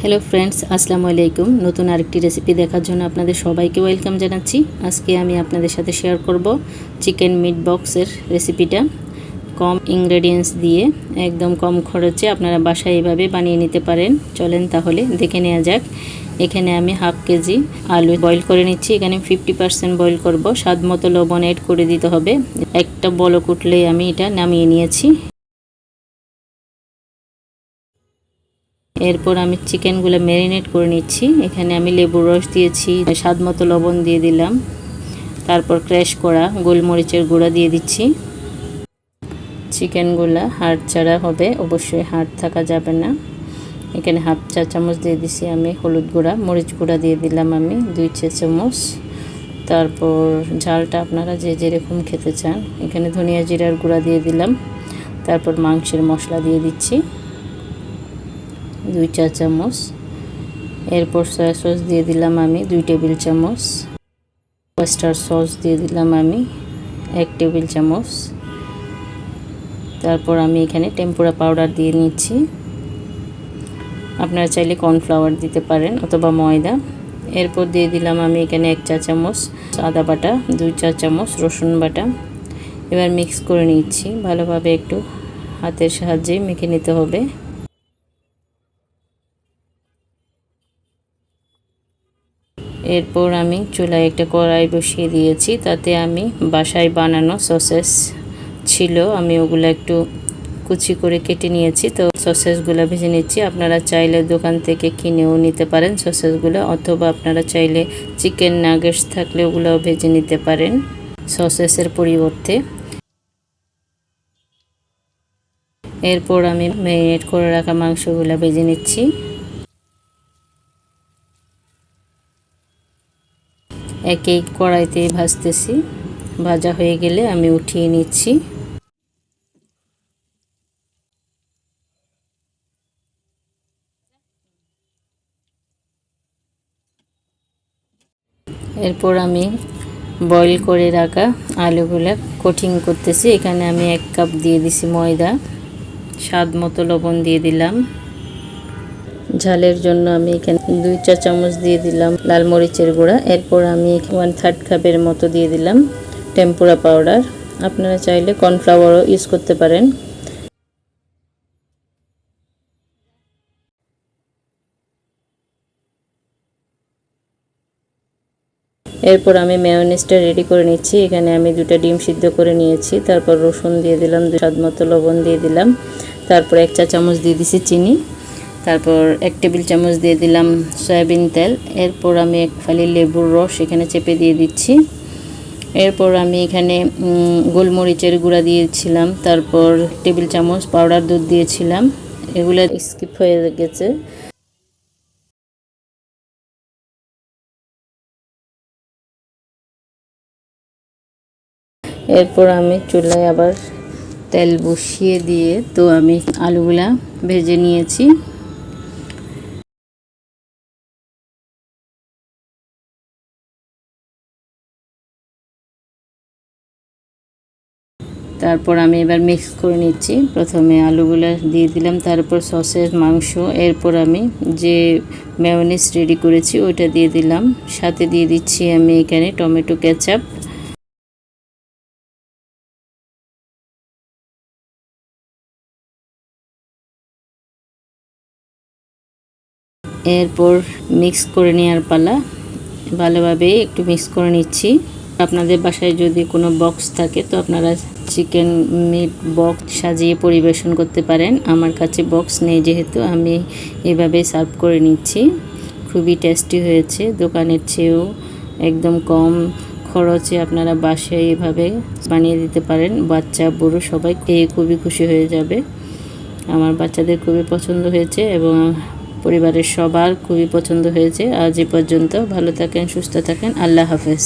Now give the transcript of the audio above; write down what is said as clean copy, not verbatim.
Hello friends, আসসালামু আলাইকুম। নতুন আরেকটি রেসিপি দেখার জন্য আপনাদের সবাইকে ওয়েলকাম জানাচ্ছি। আজকে আমি আপনাদের সাথে শেয়ার করব চিকেন মিট বক্সের রেসিপিটা। কম ইনগ্রেডিয়েন্টস দিয়ে একদম কম খরচে আপনারা বাসায় এইভাবে বানিয়ে নিতে পারেন। চলেন তাহলে দেখে নেওয়া যাক। এখানে আমি হাফ কেজি আলু বয়েল করে নিচ্ছি। এখানে 50% বয়েল করব। স্বাদ মতো লবণ অ্যাড করে দিতে হবে। একটা বলক উঠলেই আমি এটা নামিয়ে নিয়েছি। এরপর আমি চিকেনগুলো ম্যারিনেট করে নিচ্ছি। এখানে আমি লেবুর রস দিয়েছি, স্বাদ মতো লবণ দিয়ে দিলাম, তারপর ক্র্যাশ করা গোলমরিচের গুঁড়া দিয়ে দিচ্ছি। চিকেনগুলো হাড় ছাড়া হবে, অবশ্যই হাড় থাকা যাবে না। এখানে হাফ চা চামচ দিয়ে দিছি আমি হলুদ গুঁড়া, মরিচ গুঁড়া দিয়ে দিলাম আমি 2 চা চামচ। তারপর ঝালটা আপনারা যে যেরকম খেতে চান। এখানে ধনিয়া জিরার গুঁড়া দিয়ে দিলাম। তারপর মাংসের মশলা দিয়ে দিচ্ছি 2 চা চামচ। এরপর সয়া সস দিয়ে দিলাম আমি 2 টেবিল চামচ। ওয়েস্টার সস দিয়ে দিলাম আমি 1 টেবিল চামচ। তারপর আমি এখানে টেম্পুরা পাউডার দিয়ে নিচ্ছি। আপনারা চাইলে কর্নফ্লাওয়ার দিতে পারেন অথবা ময়দা। এরপর দিয়ে দিলাম আমি এখানে 1 চা চামচ আদা বাটা, 2 চা চামচ রসুন বাটা। এবার মিক্স করে নিচ্ছি ভালোভাবে, একটু হাতের সাহায্যে মেখে নিতে হবে। এরপর আমি চুলায় একটা কড়াই বসিয়ে দিয়েছি। তাতে আমি বাসায় বানানো সসেস ছিল, আমি ওগুলো একটু কুচি করে কেটে নিয়েছি। তো সসেসগুলো ভেজে নিচ্ছি। আপনারা চাইলে দোকান থেকে কিনেও নিতে পারেন সসেসগুলো, অথবা আপনারা চাইলে চিকেন নাগেটস থাকলে ওগুলোও ভেজে নিতে পারেন সসেসের পরিবর্তে। এরপর আমি ম্যারিনেট করে রাখা মাংসগুলো ভেজে নিচ্ছি। একই কড়াইতে ভাজতেছি। ভাজা হয়ে গেলে আমি উঠিয়ে নিচ্ছি। এরপর আমি বয়েল করে রাখা আলুগুলো কোটিং করতেছি। এখানে আমি 1 কাপ দিয়ে দিছি ময়দা, স্বাদ মতো লবণ দিয়ে দিলাম। ঝালের জন্য আমি এখানে 2 চা চামচ দিয়ে দিলাম লাল মরিচের গুঁড়া। এরপর আমি 1/3 কাপের মতো দিয়ে দিলাম টেম্পুরা পাউডার। আপনারা চাইলে কর্নফ্লাওয়ারও ইউজ করতে পারেন। এরপর আমি মেয়োনিজটা রেডি করে নিচ্ছি। এখানে আমি 2টা ডিম সিদ্ধ করে নিয়েছি। তারপর রসুন দিয়ে দিলাম, স্বাদ মতো লবণ দিয়ে দিলাম। তারপর 1 চা চামচ দিয়ে দিছি চিনি। তারপর 1 টেবিল চামচ দিয়ে দিলাম সয়াবিন তেল। এরপর আমি 1 ফালি লেবুর রস এখানে চেপে দিয়ে দিচ্ছি। এরপর আমি এখানে গোলমরিচের গুঁড়া দিয়েছিলাম। তারপর টেবিল চামচ পাউডার দুধ দিয়েছিলাম। এগুলো স্কিপ হয়ে গেছে। এরপর আমি চুলায় আবার তেল বসিয়ে দিয়ে তো আমি আলুগুলা ভেজে নিয়েছি। তারপর আমি এবার মিক্স করে নিচ্ছি। প্রথমে আলুগুলা দিয়ে দিলাম, তারপর সসের মাংস। এরপর আমি যে মেয়োনিজ রেডি করেছি ওইটা দিয়ে দিলাম। সাথে দিয়ে দিচ্ছি আমি এখানে টমেটো কেচাপ। এরপর মিক্স করে নেওয়ার পালা। ভালোভাবে একটু মিক্স করে নিচ্ছি। আপনাদের বাসায় যদি কোনো বক্স থাকে তো আপনারা চিকেন মিট বক্স সাজিয়ে পরিবেশন করতে পারেন। আমার কাছে বক্স নেই যেহেতু আমি এভাবে সার্ভ করে নিচ্ছি। খুবই টেস্টি হয়েছে, দোকানের চেয়েও একদম কম খরচে আপনারা বাসায় এভাবে বানিয়ে দিতে পারেন। বাচ্চা বুড়ো সবাই খেয়ে খুবই খুশি হয়ে যাবে। আমার বাচ্চাদের খুবই পছন্দ হয়েছে এবং পরিবারের সবার খুবই পছন্দ হয়েছে। আজ এ পর্যন্ত। ভালো থাকেন, সুস্থ থাকেন। আল্লাহ হাফেজ।